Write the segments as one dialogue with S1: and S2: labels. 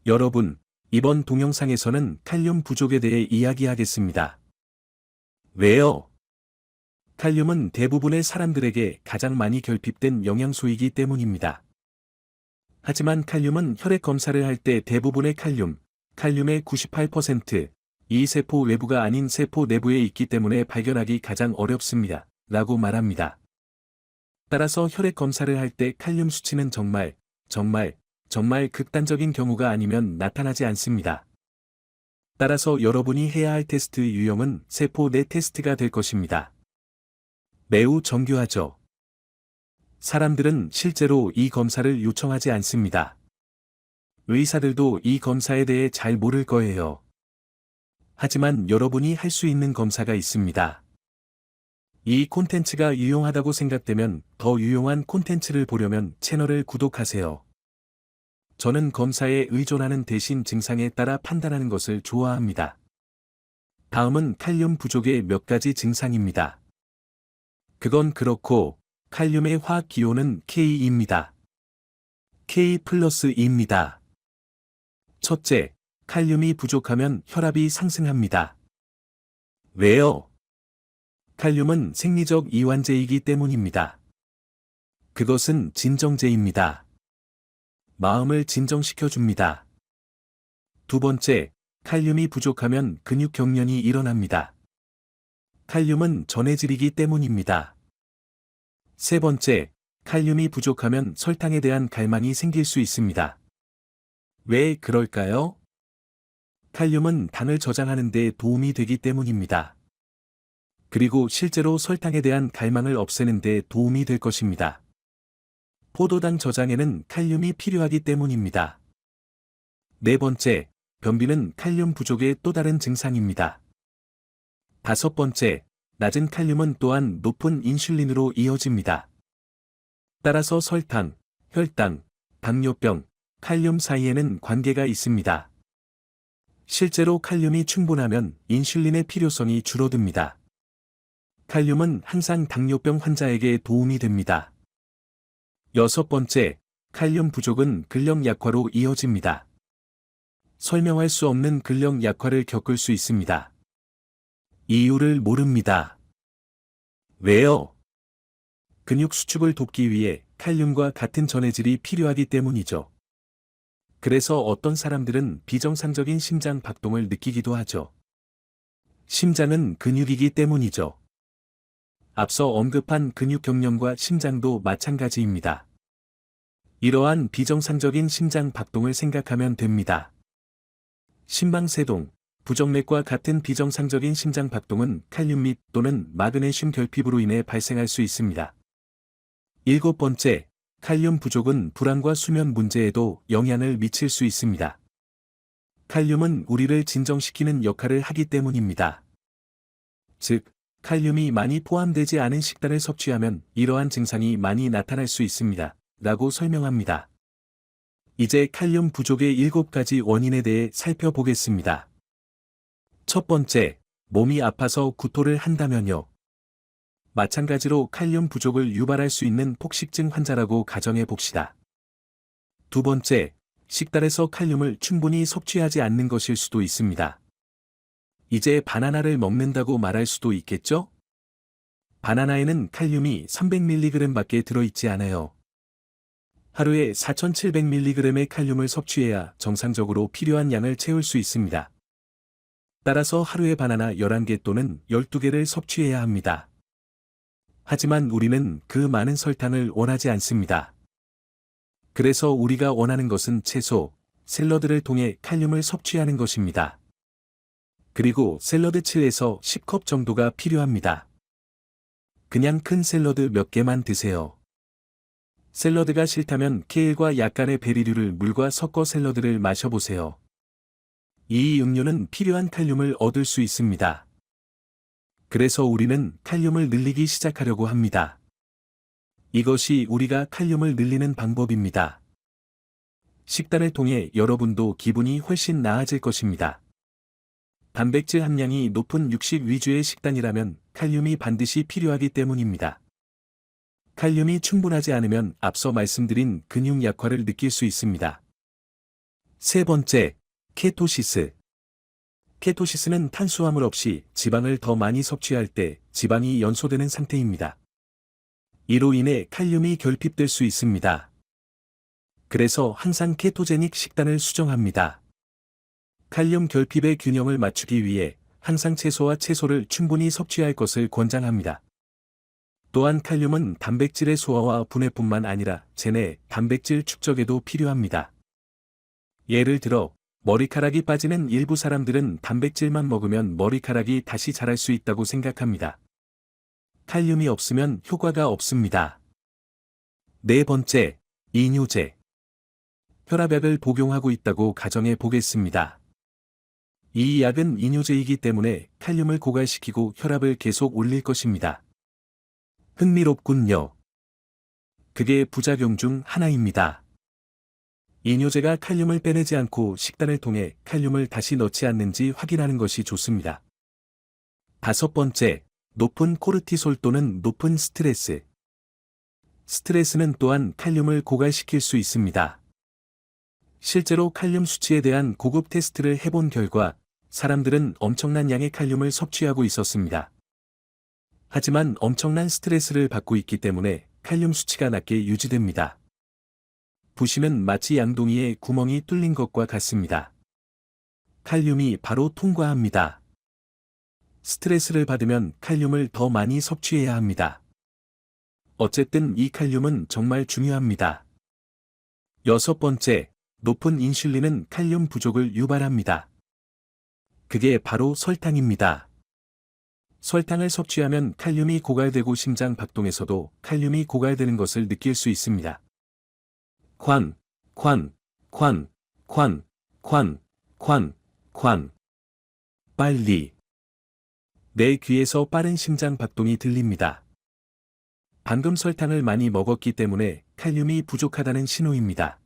S1: 여러분, 이번 동영상에서는 칼륨 부족에 대해 이야기하겠습니다. 왜요? 칼륨은 대부분의 사람들에게 가장 많이 결핍된 영양소이기 때문입니다. 하지만 칼륨은 혈액 검사를 할 때 대부분의 칼륨의 98%, 이 세포 외부가 아닌 세포 내부에 있기 때문에 발견하기 가장 어렵습니다. 라고 말합니다. 따라서 혈액 검사를 할 때 칼륨 수치는 정말 극단적인 경우가 아니면 나타나지 않습니다. 따라서 여러분이 해야 할 테스트 유형은 세포 내 테스트가 될 것입니다. 매우 정교하죠. 사람들은 실제로 이 검사를 요청하지 않습니다. 의사들도 이 검사에 대해 잘 모를 거예요. 하지만 여러분이 할 수 있는 검사가 있습니다. 이 콘텐츠가 유용하다고 생각되면 더 유용한 콘텐츠를 보려면 채널을 구독하세요. 저는 검사에 의존하는 대신 증상에 따라 판단하는 것을 좋아합니다. 다음은 칼륨 부족의 몇 가지 증상입니다. 그건 그렇고, 칼륨의 화학 기호는 K입니다. K+E입니다. 첫째, 칼륨이 부족하면 혈압이 상승합니다. 왜요? 칼륨은 생리적 이완제이기 때문입니다. 그것은 진정제입니다. 마음을 진정시켜줍니다. 두 번째, 칼륨이 부족하면 근육 경련이 일어납니다. 칼륨은 전해질이기 때문입니다. 세 번째, 칼륨이 부족하면 설탕에 대한 갈망이 생길 수 있습니다. 왜 그럴까요? 칼륨은 당을 저장하는 데 도움이 되기 때문입니다. 그리고 실제로 설탕에 대한 갈망을 없애는 데 도움이 될 것입니다. 포도당 저장에는 칼륨이 필요하기 때문입니다. 네 번째, 변비는 칼륨 부족의 또 다른 증상입니다. 다섯 번째, 낮은 칼륨은 또한 높은 인슐린으로 이어집니다. 따라서 설탕, 혈당, 당뇨병, 칼륨 사이에는 관계가 있습니다. 실제로 칼륨이 충분하면 인슐린의 필요성이 줄어듭니다. 칼륨은 항상 당뇨병 환자에게 도움이 됩니다. 여섯 번째, 칼륨 부족은 근력 약화로 이어집니다. 설명할 수 없는 근력 약화를 겪을 수 있습니다. 이유를 모릅니다. 왜요? 근육 수축을 돕기 위해 칼륨과 같은 전해질이 필요하기 때문이죠. 그래서 어떤 사람들은 비정상적인 심장 박동을 느끼기도 하죠. 심장은 근육이기 때문이죠. 앞서 언급한 근육 경련과 심장도 마찬가지입니다. 이러한 비정상적인 심장 박동을 생각하면 됩니다. 심방세동, 부정맥과 같은 비정상적인 심장 박동은 칼륨 및 또는 마그네슘 결핍으로 인해 발생할 수 있습니다. 일곱 번째, 칼륨 부족은 불안과 수면 문제에도 영향을 미칠 수 있습니다. 칼륨은 우리를 진정시키는 역할을 하기 때문입니다. 즉, 칼륨이 많이 포함되지 않은 식단을 섭취하면 이러한 증상이 많이 나타날 수 있습니다. 라고 설명합니다. 이제 칼륨 부족의 7가지 원인에 대해 살펴보겠습니다. 첫 번째, 몸이 아파서 구토를 한다면요. 마찬가지로 칼륨 부족을 유발할 수 있는 폭식증 환자라고 가정해 봅시다. 두 번째, 식단에서 칼륨을 충분히 섭취하지 않는 것일 수도 있습니다. 이제 바나나를 먹는다고 말할 수도 있겠죠? 바나나에는 칼륨이 300mg 밖에 들어있지 않아요. 하루에 4700mg의 칼륨을 섭취해야 정상적으로 필요한 양을 채울 수 있습니다. 따라서 하루에 바나나 11개 또는 12개를 섭취해야 합니다. 하지만 우리는 그 많은 설탕을 원하지 않습니다. 그래서 우리가 원하는 것은 채소, 샐러드를 통해 칼륨을 섭취하는 것입니다. 그리고 샐러드 7에서 10컵 정도가 필요합니다. 그냥 큰 샐러드 몇 개만 드세요. 샐러드가 싫다면 케일과 약간의 베리류를 물과 섞어 샐러드를 마셔보세요. 이 음료는 필요한 칼륨을 얻을 수 있습니다. 그래서 우리는 칼륨을 늘리기 시작하려고 합니다. 이것이 우리가 칼륨을 늘리는 방법입니다. 식단을 통해 여러분도 기분이 훨씬 나아질 것입니다. 단백질 함량이 높은 육식 위주의 식단이라면 칼륨이 반드시 필요하기 때문입니다. 칼륨이 충분하지 않으면 앞서 말씀드린 근육 약화를 느낄 수 있습니다. 세 번째, 케토시스. 케토시스는 탄수화물 없이 지방을 더 많이 섭취할 때 지방이 연소되는 상태입니다. 이로 인해 칼륨이 결핍될 수 있습니다. 그래서 항상 케토제닉 식단을 수정합니다. 칼륨 결핍의 균형을 맞추기 위해 항상 채소와 채소를 충분히 섭취할 것을 권장합니다. 또한 칼륨은 단백질의 소화와 분해뿐만 아니라 체내 단백질 축적에도 필요합니다. 예를 들어 머리카락이 빠지는 일부 사람들은 단백질만 먹으면 머리카락이 다시 자랄 수 있다고 생각합니다. 칼륨이 없으면 효과가 없습니다. 네 번째, 이뇨제. 혈압약을 복용하고 있다고 가정해 보겠습니다. 이 약은 이뇨제이기 때문에 칼륨을 고갈시키고 혈압을 계속 올릴 것입니다. 흥미롭군요. 그게 부작용 중 하나입니다. 이뇨제가 칼륨을 빼내지 않고 식단을 통해 칼륨을 다시 넣지 않는지 확인하는 것이 좋습니다. 다섯 번째, 높은 코르티솔 또는 높은 스트레스. 스트레스는 또한 칼륨을 고갈시킬 수 있습니다. 실제로 칼륨 수치에 대한 고급 테스트를 해본 결과 사람들은 엄청난 양의 칼륨을 섭취하고 있었습니다. 하지만 엄청난 스트레스를 받고 있기 때문에 칼륨 수치가 낮게 유지됩니다. 보시면 마치 양동이에 구멍이 뚫린 것과 같습니다. 칼륨이 바로 통과합니다. 스트레스를 받으면 칼륨을 더 많이 섭취해야 합니다. 어쨌든 이 칼륨은 정말 중요합니다. 여섯 번째, 높은 인슐린은 칼륨 부족을 유발합니다. 그게 바로 설탕입니다. 설탕을 섭취하면 칼륨이 고갈되고 심장 박동에서도 칼륨이 고갈되는 것을 느낄 수 있습니다. 관. 빨리. 내 귀에서 빠른 심장 박동이 들립니다. 방금 설탕을 많이 먹었기 때문에 칼륨이 부족하다는 신호입니다.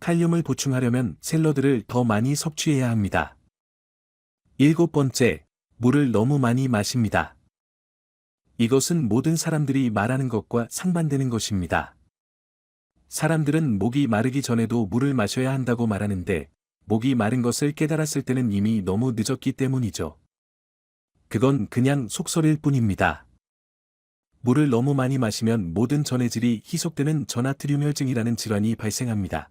S1: 칼륨을 보충하려면 샐러드를 더 많이 섭취해야 합니다. 일곱 번째, 물을 너무 많이 마십니다. 이것은 모든 사람들이 말하는 것과 상반되는 것입니다. 사람들은 목이 마르기 전에도 물을 마셔야 한다고 말하는데, 목이 마른 것을 깨달았을 때는 이미 너무 늦었기 때문이죠. 그건 그냥 속설일 뿐입니다. 물을 너무 많이 마시면 모든 전해질이 희석되는 저나트륨혈증이라는 질환이 발생합니다.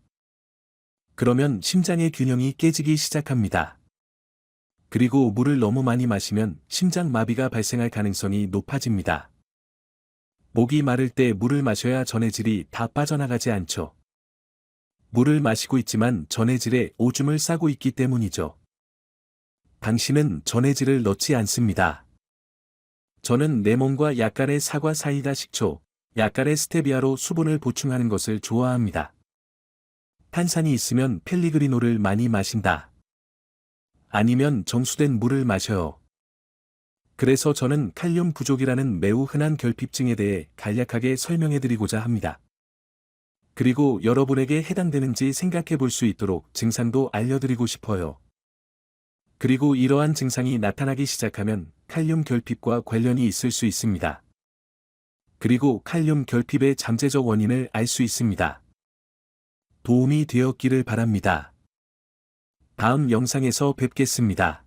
S1: 그러면 심장의 균형이 깨지기 시작합니다. 그리고 물을 너무 많이 마시면 심장마비가 발생할 가능성이 높아집니다. 목이 마를 때 물을 마셔야 전해질이 다 빠져나가지 않죠. 물을 마시고 있지만 전해질에 오줌을 싸고 있기 때문이죠. 당신은 전해질을 넣지 않습니다. 저는 레몬과 약간의 사과 사이다 식초, 약간의 스테비아로 수분을 보충하는 것을 좋아합니다. 탄산이 있으면 펠리그리노를 많이 마신다. 아니면 정수된 물을 마셔요. 그래서 저는 칼륨 부족이라는 매우 흔한 결핍증에 대해 간략하게 설명해드리고자 합니다. 그리고 여러분에게 해당되는지 생각해 볼 수 있도록 증상도 알려드리고 싶어요. 그리고 이러한 증상이 나타나기 시작하면 칼륨 결핍과 관련이 있을 수 있습니다. 그리고 칼륨 결핍의 잠재적 원인을 알 수 있습니다. 도움이 되었기를 바랍니다. 다음 영상에서 뵙겠습니다.